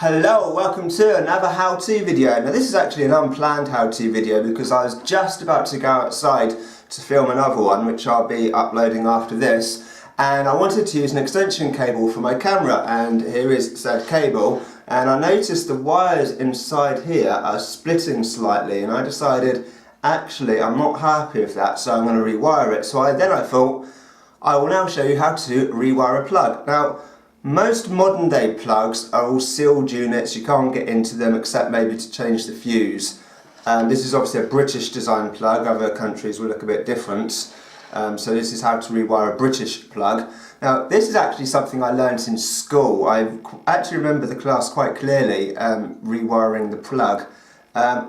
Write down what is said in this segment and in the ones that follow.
Hello, welcome to another how-to video. Now this is actually an unplanned how-to video because I was just about to go outside to film another one which I'll be uploading after this, and I wanted to use an extension cable for my camera, and here is said cable, and I noticed the wires inside here are splitting slightly, and I decided actually I'm not happy with that, so I'm going to rewire it. So I thought I will now show you how to rewire a plug. Now most modern day plugs are all sealed units, you can't get into them except maybe to change the fuse. This is obviously a British design plug, other countries will look a bit different. So this is how to rewire a British plug. Now this is actually something I learnt in school. I actually remember the class quite clearly, rewiring the plug. I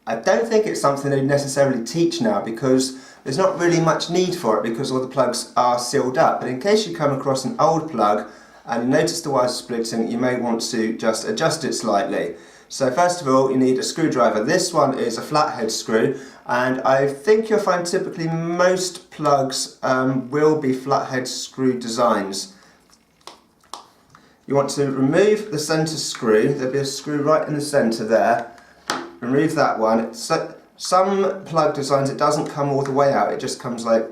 don't think it's something they necessarily teach now because there's not really much need for it because all the plugs are sealed up. But in case you come across an old plug and you notice the wires splitting, you may want to just adjust it slightly. So first of all, you need a screwdriver. This one is a flathead screw, and I think you'll find typically most plugs will be flathead screw designs. You want to remove the centre screw. There'll be a screw right in the centre there. Remove that one. So, some plug designs it doesn't come all the way out, it just comes like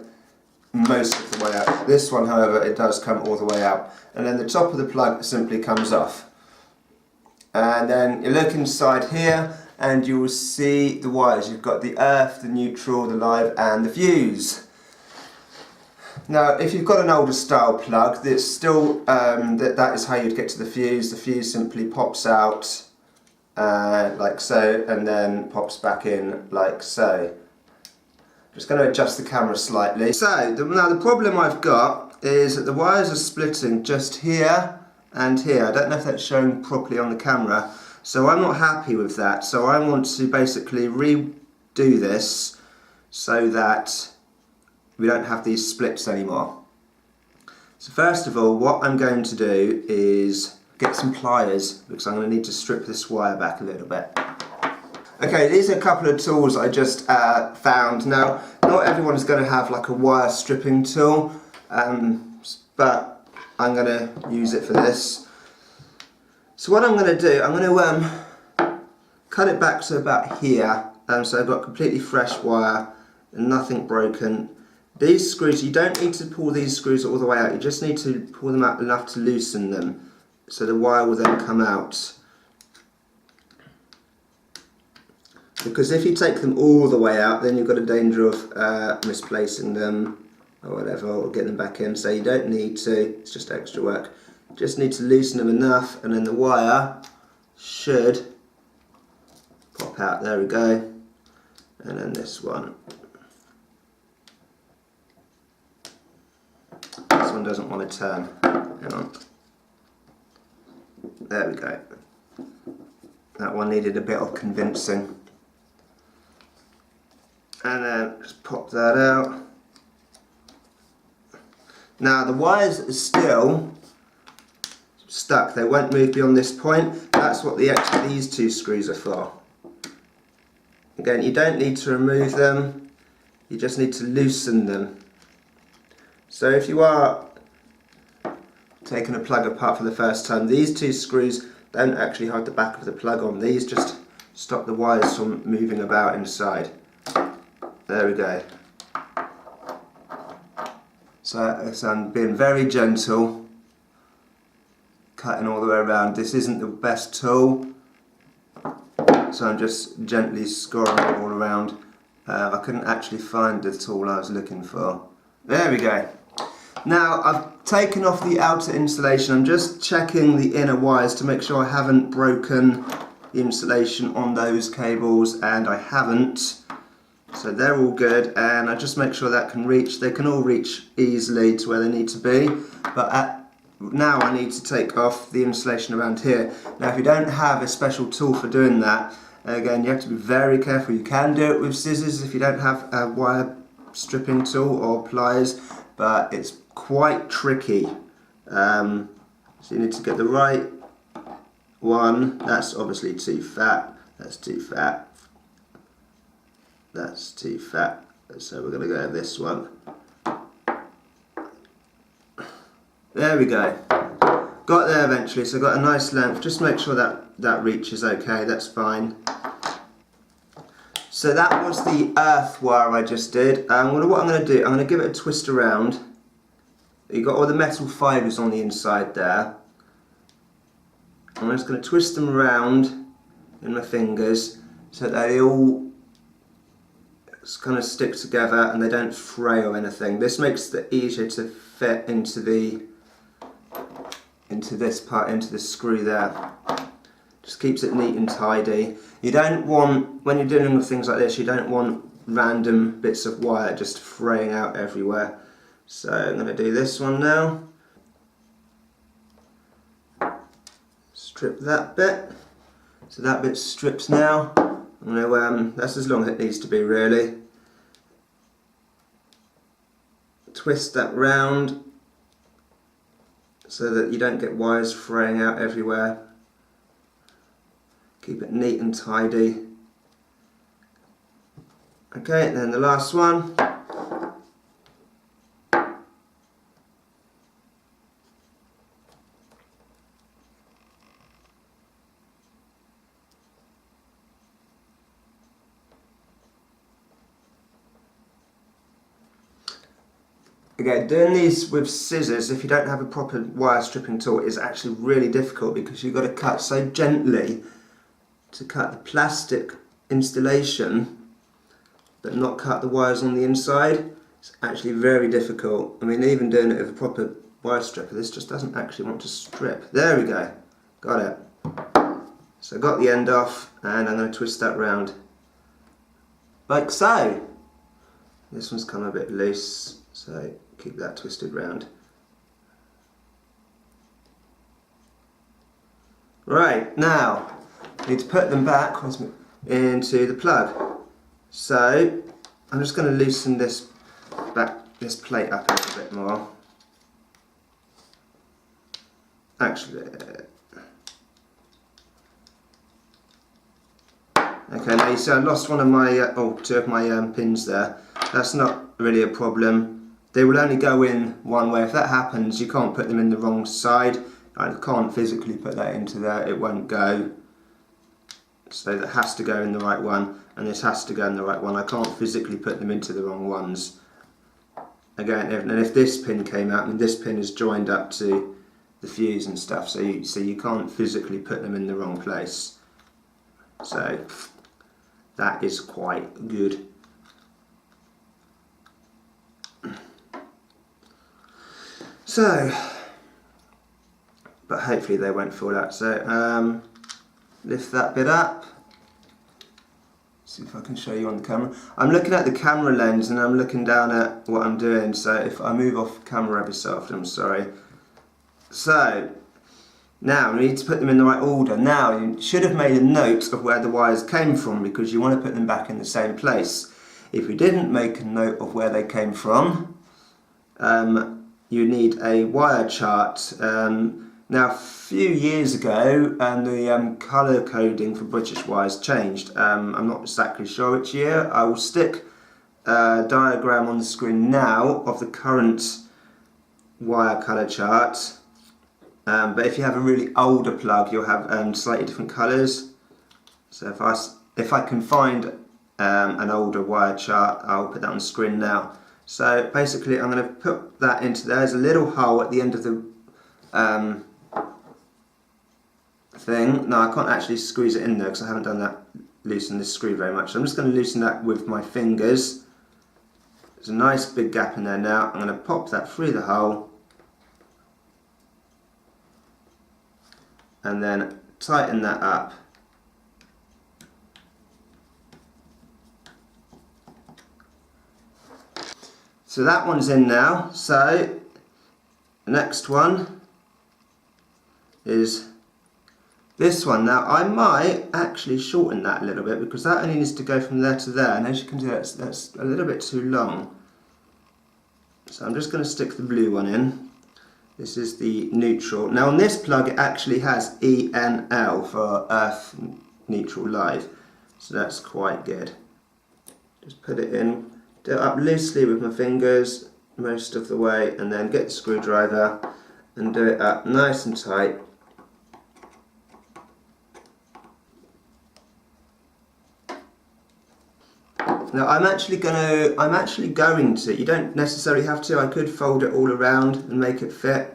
most of the way out. This one, however, it does come all the way out, and then the top of the plug simply comes off. And then you look inside here and you will see the wires. You've got the earth, the neutral, the live and the fuse. Now if you've got an older style plug, that's still that is how you'd get to the fuse. The fuse simply pops out like so, and then pops back in like so. Just going to adjust the camera slightly. So now the problem I've got is that the wires are splitting just here and here. I don't know if that's showing properly on the camera, so I'm not happy with that. So I want to basically redo this so that we don't have these splits anymore. So first of all, what I'm going to do is get some pliers because I'm going to need to strip this wire back a little bit. Okay, these are a couple of tools I just found. Now, not everyone's going to have like a wire stripping tool, but I'm going to use it for this. So what I'm going to do, I'm going to cut it back to about here, so I've got completely fresh wire and nothing broken. These screws, you don't need to pull these screws all the way out, you just need to pull them out enough to loosen them, so the wire will then come out. Because if you take them all the way out, then you've got a danger of misplacing them or whatever, or getting them back in. So you don't need to, it's just extra work. You just need to loosen them enough, and then the wire should pop out. There we go. And then this one. This one doesn't want to turn. Hang on. There we go. That one needed a bit of convincing. And then just pop that out. Now the wires are still stuck, they won't move beyond this point. That's what these two screws are for. Again, you don't need to remove them, you just need to loosen them. So if you are taking a plug apart for the first time, these two screws don't actually hold the back of the plug on, these just stop the wires from moving about inside. There we go. So I'm being very gentle, cutting all the way around. This isn't the best tool, so I'm just gently scoring it all around. I couldn't actually find the tool I was looking for. There we go. Now I've taken off the outer insulation. I'm just checking the inner wires to make sure I haven't broken the insulation on those cables, and I haven't. So they're all good, and I just make sure that can reach, they can all reach easily to where they need to be, but now I need to take off the insulation around here. Now if you don't have a special tool for doing that, again you have to be very careful. You can do it with scissors if you don't have a wire stripping tool or pliers, but it's quite tricky. So you need to get the right one. That's obviously too fat, that's too fat. That's too fat, so we're going to go with this one. There we go. got there eventually, so I've got a nice length. Just make sure that reaches okay, that's fine. So that was the earth wire I just did. What I'm going to do, I'm going to give it a twist around. You've got all the metal fibres on the inside there. I'm just going to twist them around in my fingers so that they all kind of stick together and they don't fray or anything. This makes it easier to fit into this part, into the screw there. Just keeps it neat and tidy. You don't want, when you're dealing with things like this, you don't want random bits of wire just fraying out everywhere. So I'm going to do this one now. Strip that bit. So that bit's stripped now. I'm going to, that's as long as it needs to be really. Twist that round so that you don't get wires fraying out everywhere. Keep it neat and tidy. Okay, and then the last one. Again, doing these with scissors, if you don't have a proper wire stripping tool, is actually really difficult because you've got to cut so gently to cut the plastic installation but not cut the wires on the inside. It's actually very difficult. I mean, even doing it with a proper wire stripper, this just doesn't actually want to strip. There we go, got it. So I got the end off and I'm going to twist that round like so. This one's come a bit loose, so keep that twisted round. Right, now I need to put them back into the plug. So I'm just going to loosen this plate up a little bit more. Actually, okay, now you see I lost one of my, two of my pins there. That's not really a problem. They will only go in one way. If that happens, you can't put them in the wrong side. I can't physically put that into there, it won't go. So that has to go in the right one, and this has to go in the right one. I can't physically put them into the wrong ones. Again, and if this pin came out, I mean, this pin is joined up to the fuse and stuff, so you can't physically put them in the wrong place. So that is quite good. So, but hopefully they won't fall out. So lift that bit up. See if I can show you on the camera. I'm looking at the camera lens and I'm looking down at what I'm doing, so if I move off camera every so often, I'm sorry. So now we need to put them in the right order. Now you should have made a note of where the wires came from because you want to put them back in the same place. If you didn't make a note of where they came from, you need a wire chart. Now a few years ago the colour coding for British wires changed. I'm not exactly sure which year. I will stick a diagram on the screen now of the current wire colour chart. But if you have a really older plug, you'll have slightly different colours. So if I can find an older wire chart, I'll put that on the screen now. So basically I'm going to put that into there. There's a little hole at the end of the thing. No, I can't actually squeeze it in there because I haven't done that, loosen this screw very much. So I'm just going to loosen that with my fingers. There's a nice big gap in there now. I'm going to pop that through the hole and then tighten that up. So that one's in now. So the next one is this one. Now I might actually shorten that a little bit because that only needs to go from there to there, and as you can see that's a little bit too long. So I'm just going to stick the blue one in. This is the neutral. Now on this plug it actually has ENL for Earth Neutral Live, so that's quite good. Just put it in, do it up loosely with my fingers most of the way, and then get the screwdriver and do it up nice and tight. Now I'm actually going to, you don't necessarily have to, I could fold it all around and make it fit,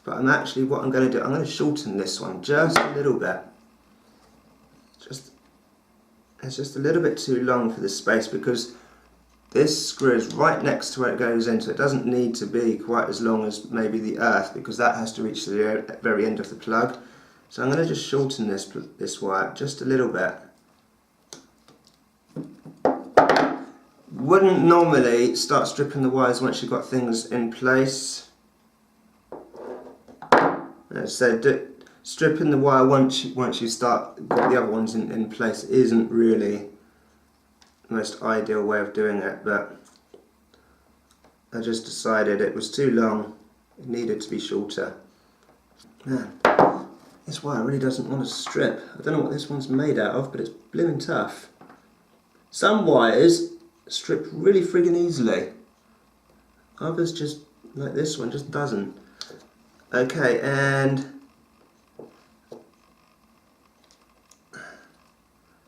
but what I'm going to do, I'm going to shorten this one just a little bit. It's just a little bit too long for this space, because this screw is right next to where it goes in, so it doesn't need to be quite as long as maybe the earth, because that has to reach the very end of the plug. So I'm going to just shorten this wire just a little bit. Wouldn't normally start stripping the wires once you've got things in place. So stripping the wire once you got the other ones in place isn't really the most ideal way of doing it, but I just decided it was too long, it needed to be shorter. Man, this wire really doesn't want to strip. I don't know what this one's made out of, but it's blooming tough. Some wires strip really friggin' easily. Others just, like this one, just doesn't. Okay, and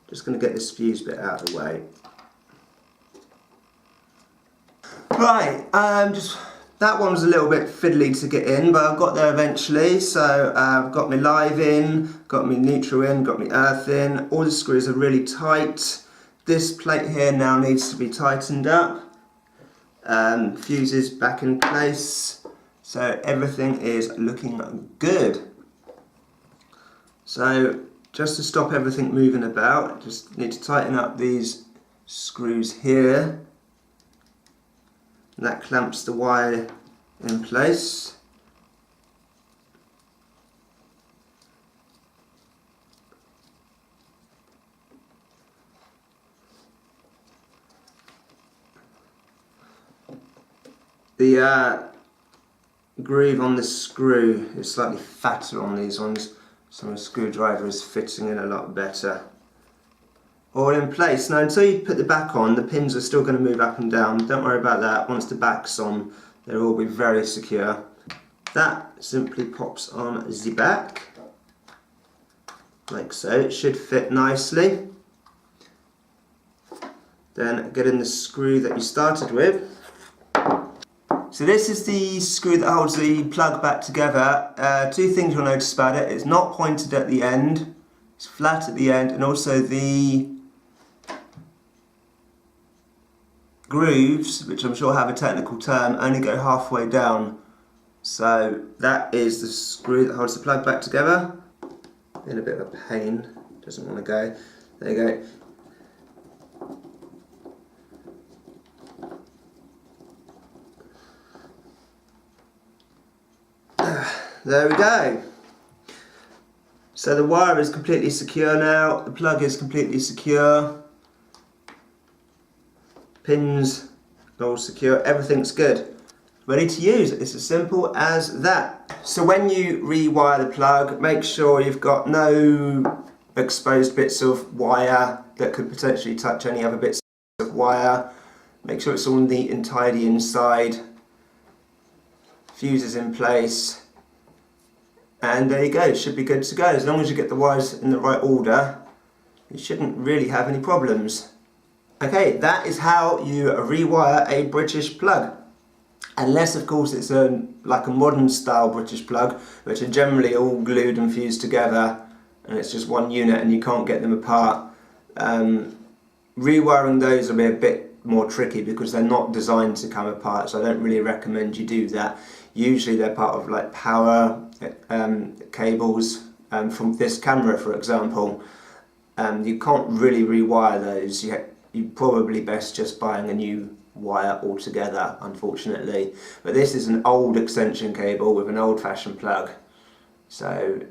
just going to get this fuse bit out of the way. Right, that one was a little bit fiddly to get in, but I got there eventually. So I've got my live in, got my neutral in, got my earth in. All the screws are really tight. This plate here now needs to be tightened up. Fuse is back in place. So everything is looking good. So just to stop everything moving about, just need to tighten up these screws here. And that clamps the wire in place. The groove on the screw is slightly fatter on these ones, so my screwdriver is fitting in a lot better. All in place. Now until you put the back on, the pins are still going to move up and down. Don't worry about that. Once the back's on, they'll all be very secure. That simply pops on the back, like so. It should fit nicely. Then get in the screw that you started with. So this is the screw that holds the plug back together. Two things you'll notice about it: it's not pointed at the end, it's flat at the end, and also the grooves, which I'm sure have a technical term, only go halfway down. So that is the screw that holds the plug back together. In a bit of a pain, doesn't want to go. There you go. There we go. So the wire is completely secure now, the plug is completely secure, pins are all secure, everything's good. Ready to use. It's as simple as that. So when you rewire the plug, make sure you've got no exposed bits of wire that could potentially touch any other bits of wire. Make sure it's all neat and tidy inside. Fuse is in place. And there you go, it should be good to go. As long as you get the wires in the right order, you shouldn't really have any problems. Okay, that is how you rewire a British plug. Unless of course it's like a modern style British plug, which are generally all glued and fused together and it's just one unit and you can't get them apart. Rewiring those will be a bit more tricky because they're not designed to come apart, so I don't really recommend you do that. Usually they're part of like power cables from this camera, for example. You can't really rewire those. You're probably best just buying a new wire altogether, unfortunately. But this is an old extension cable with an old-fashioned plug, so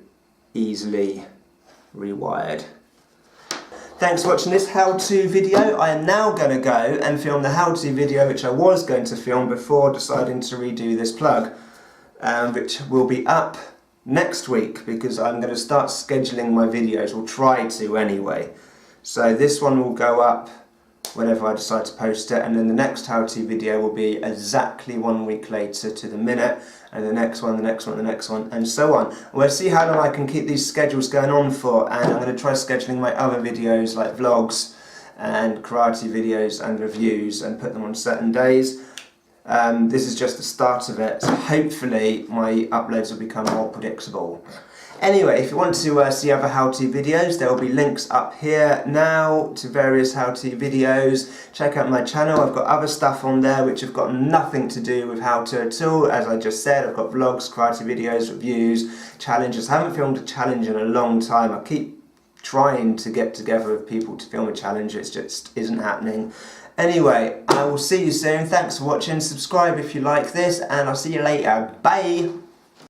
easily rewired. Thanks for watching this how-to video. I am now going to go and film the how-to video which I was going to film before deciding to redo this plug, which will be up next week because I'm going to start scheduling my videos, or try to anyway. So this one will go up whenever I decide to post it, and then the next how-to video will be exactly 1 week later to the minute, and the next one, the next one, the next one, and so on. We'll see how long I can keep these schedules going on for, and I'm going to try scheduling my other videos like vlogs and karate videos and reviews and put them on certain days. This is just the start of it, so hopefully my uploads will become more predictable. Anyway, if you want to see other how-to videos, there will be links up here now to various how-to videos. Check out my channel, I've got other stuff on there which have got nothing to do with how-to at all. As I just said, I've got vlogs, karate videos, reviews, challenges. I haven't filmed a challenge in a long time. I keep trying to get together with people to film a challenge, it just isn't happening. Anyway, I will see you soon. Thanks for watching. Subscribe if you like this, and I'll see you later. Bye!